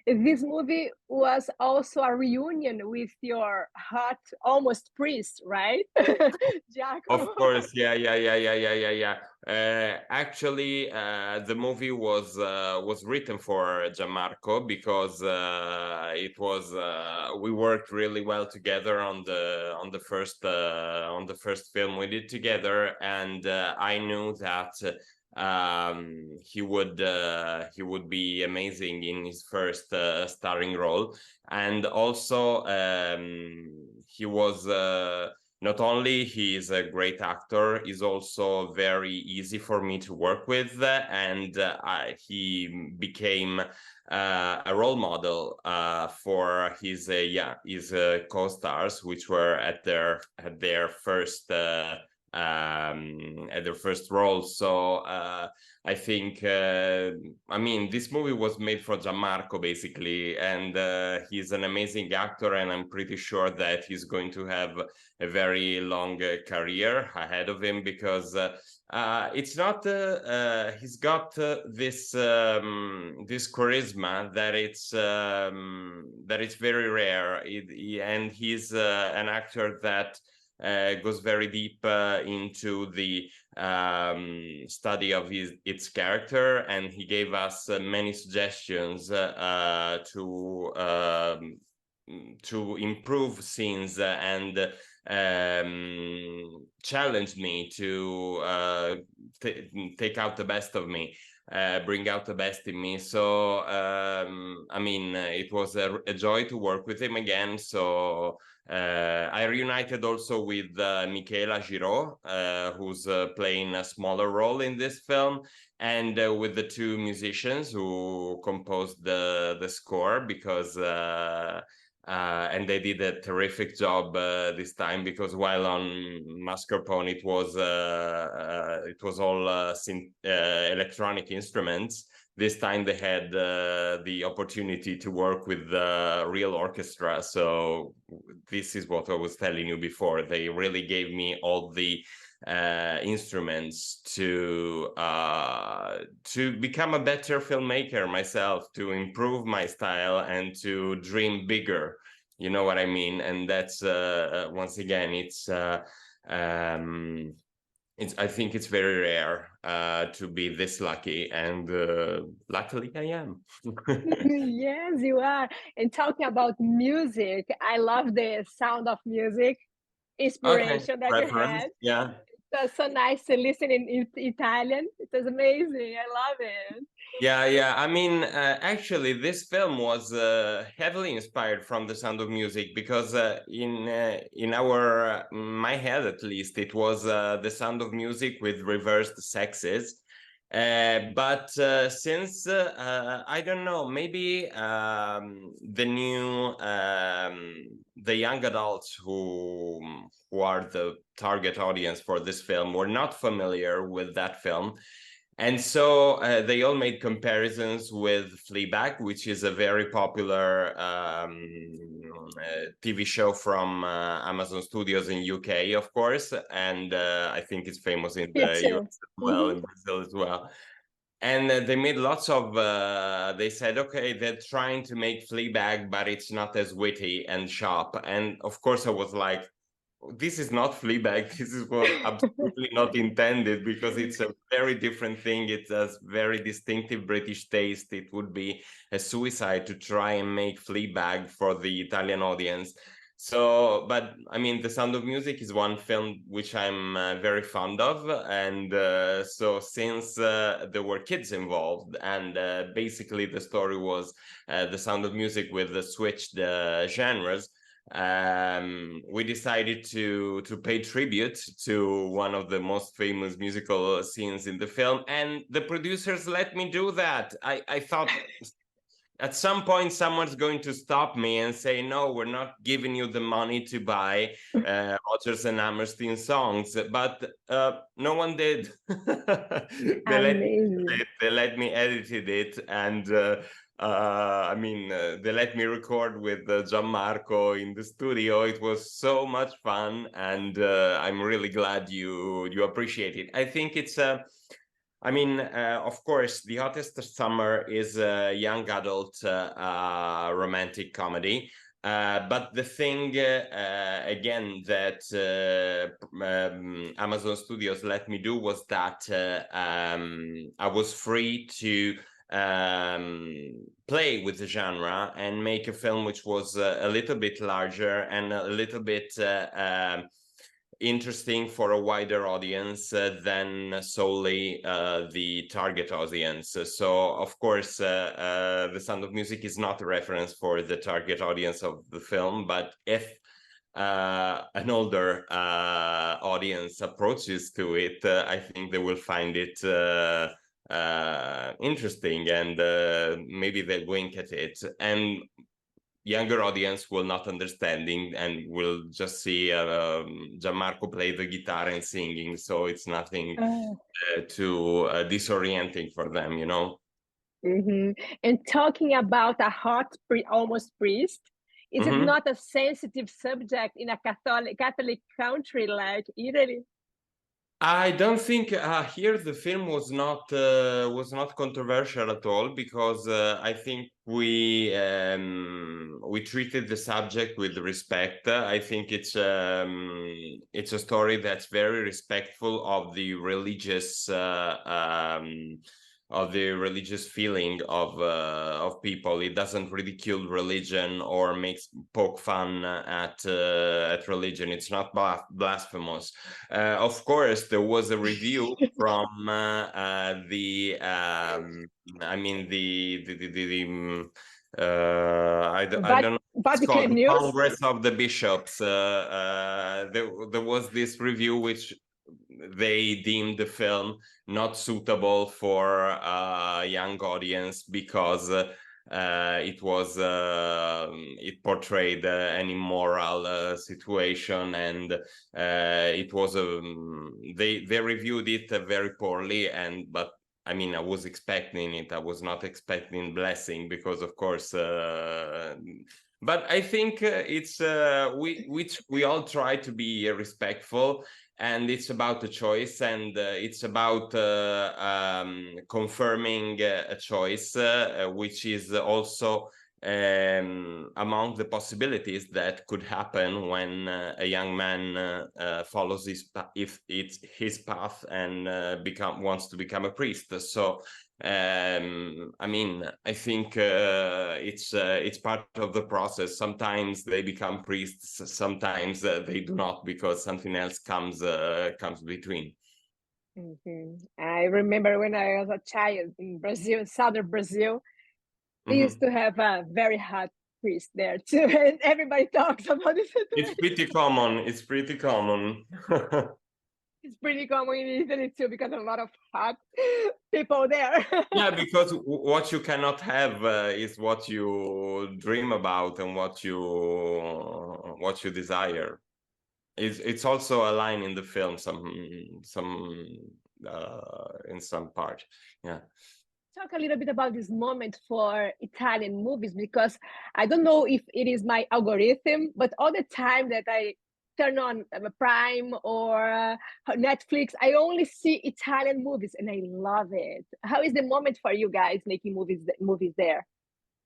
This movie was also a reunion with your hot, almost priest, right? Of Giacomo. course, yeah, yeah, yeah, yeah, yeah, yeah, yeah. Actually, the movie was written for Gianmarco because it was we worked really well together on the first film we did together, and I knew that he would be amazing in his first starring role, and also he was. Not only he is a great actor, he's also very easy for me to work with, and he became a role model for his co-stars, which were at their first role. So I think I mean, this movie was made for Gianmarco basically, and he's an amazing actor, and I'm pretty sure that he's going to have a very long career ahead of him, because it's not he's got this charisma that it's very rare, and he's an actor that goes very deep into the study of its character, and he gave us many suggestions to improve scenes and challenged me to take out the best of me, bring out the best in me. So I mean, it was a joy to work with him again. So I reunited also with Michaela Giraud, who's playing a smaller role in this film, and with the two musicians who composed the score, because and they did a terrific job this time, because while on Mascarpone it was all electronic instruments. This time they had the opportunity to work with the real orchestra. So this is what I was telling you before. They really gave me all the instruments to become a better filmmaker myself, to improve my style, and to dream bigger. You know what I mean? And that's once again, I think it's very rare to be this lucky, and luckily I am. Yes, you are. And talking about music, I love the Sound of Music Okay, inspiration that you reference, had. yeah. That's so nice to listen in Italian. It was amazing. I love it. Yeah, yeah. I mean, actually, this film was heavily inspired from The Sound of Music, because in our my head at least, it was The Sound of Music with reversed sexes. But since I don't know, maybe the young adults who are the target audience for this film were not familiar with that film, and so they all made comparisons with Fleabag, which is a very popular TV show from Amazon Studios in UK, of course, and I think it's famous in the Picture. US as well, Mhm. in Brazil as well. And they made lots of. They said, okay, they're trying to make Fleabag, but it's not as witty and sharp. And of course, I was like, this is not Fleabag. This is what absolutely not intended, because it's a very different thing. It has very distinctive British taste. It would be a suicide to try and make Fleabag for the Italian audience. So, but I mean, The Sound of Music is one film which I'm very fond of, and so since there were kids involved, and basically the story was The Sound of Music with the switched genres, we decided to pay tribute to one of the most famous musical scenes in the film, and the producers let me do that. I thought at some point someone's going to stop me and say, no, we're not giving you the money to buy Rodgers and Hammerstein songs, but no one did. Amazing. They let me edit it, and I mean, they let me record with Gianmarco in the studio. It was so much fun, and I'm really glad you appreciate it. I think it's I mean, of course, The Hottest Summer is a young adult romantic comedy. But the thing, again, that Amazon Studios let me do was that I was free to play with the genre and make a film which was a little bit larger and a little bit interesting for a wider audience than solely the target audience. So, of course, The Sound of Music is not a reference for the target audience of the film, but if an older audience approaches to it, I think they will find it interesting, and maybe they'll wink at it. And younger audience will not understanding and will just see Gianmarco play the guitar and singing, so it's nothing too disorienting for them, you know. And talking about a hot almost priest, is it not a sensitive subject in a Catholic country like Italy? I don't think here the film was not controversial at all, because I think we treated the subject with respect. I think it's a story that's very respectful of the religious feeling of people. It doesn't ridicule religion or poke fun at religion. It's not blasphemous. Of course, there was a review from the I don't know. It's called News? Congress of the Bishops. There was this review which they deemed the film not suitable for a young audience because it portrayed an immoral situation, and it was they reviewed it very poorly. But I mean, I was expecting it. I was not expecting blessing, because of course. But I think we all try to be respectful, and it's about a choice, and it's about confirming a choice, which is also among the possibilities that could happen when a young man follows his path and wants to become a priest. So I mean, I think it's part of the process. Sometimes they become priests, sometimes they do not, because something else comes between. I remember when I was a child in Brazil, southern Brazil, they used to have a very hot priest there too, and everybody talks about this. It's pretty common. It's pretty common. It's pretty common in Italy too, because a lot of hot people there. Yeah, because what you cannot have is what you dream about and what you desire. It's also a line in the film, in some part. Yeah. Talk a little bit about this moment for Italian movies, because I don't know if it is my algorithm, but all the time that I turn on Prime or Netflix, I only see Italian movies, and I love it. How is the moment for you guys making movies there?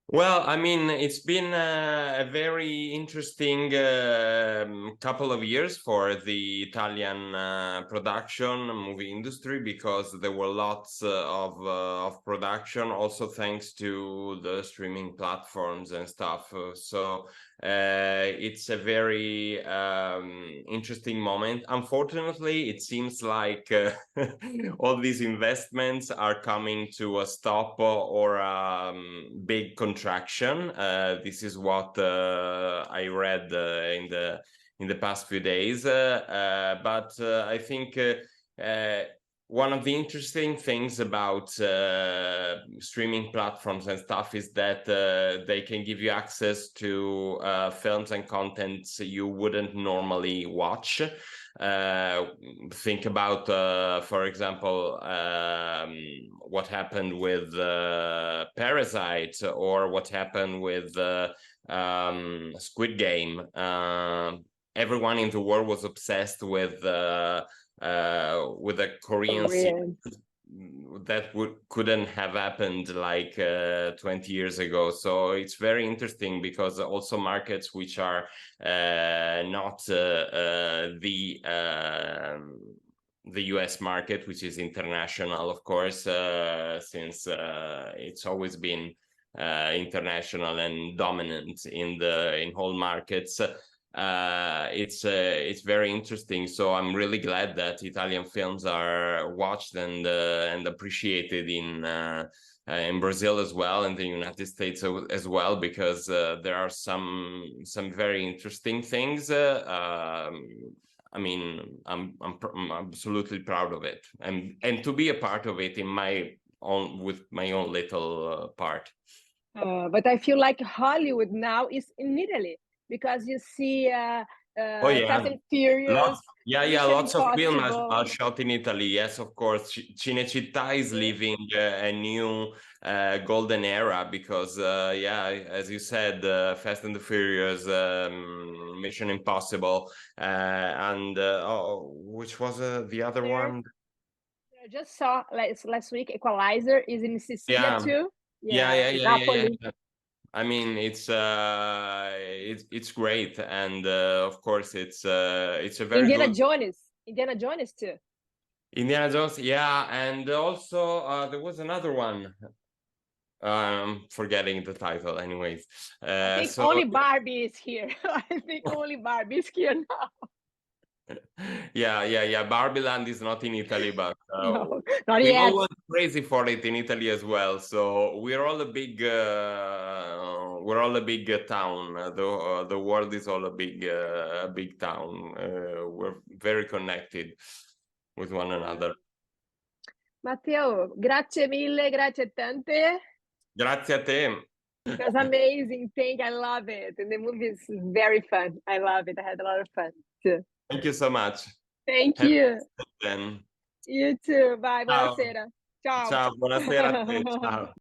Well, I mean, it's been a very interesting couple of years for the Italian production movie industry, because there were lots of production, also thanks to the streaming platforms and stuff. So it's a very interesting moment. Unfortunately, it seems like all these investments are coming to a stop or big contraction. This is what I read in the past few days. But I think one of the interesting things about streaming platforms and stuff is that they can give you access to films and contents you wouldn't normally watch. Think about, for example, what happened with Parasite, or what happened with Squid Game. Everyone in the world was obsessed with a Korean series couldn't have happened like 20 years ago. So it's very interesting, because also markets which are not the US market, which is international, of course, since it's always been international and dominant in whole markets. It's very interesting. So I'm really glad that Italian films are watched and appreciated in Brazil as well, and the United States as well, because there are some very interesting things. I mean, I'm absolutely proud of it, and to be a part of it with my own little part. But I feel like Hollywood now is in Italy, because you see Oh yeah, Fast and Furious. lots of films are Impossible. shot in Italy. Yes, of course. Cinecittà is living a new golden era, because as you said, Fast and the Furious, Mission Impossible, and which was the other one? I just saw last week Equalizer is in Sicily too. Napoli. I mean, it's great, and of course it's a very Indiana good Jones too. Indiana Jones, yeah, and also there was another one. Forgetting the title, anyways. I think only Barbie is here. I think only Barbie is here now. Barbie Land is not in Italy, but no, not we yet. all went crazy for it in Italy as well. So we're all a big town. The world is all a big town. We're very connected with one another. Matteo, grazie mille, grazie tante. Grazie a te. It was amazing. I love it. And the movie is very fun. I love it. I had a lot of fun too. Thank you so much. Thank you. Then. You too. Bye. Ciao. Buonasera. Ciao. Ciao, buonasera a te. Ciao.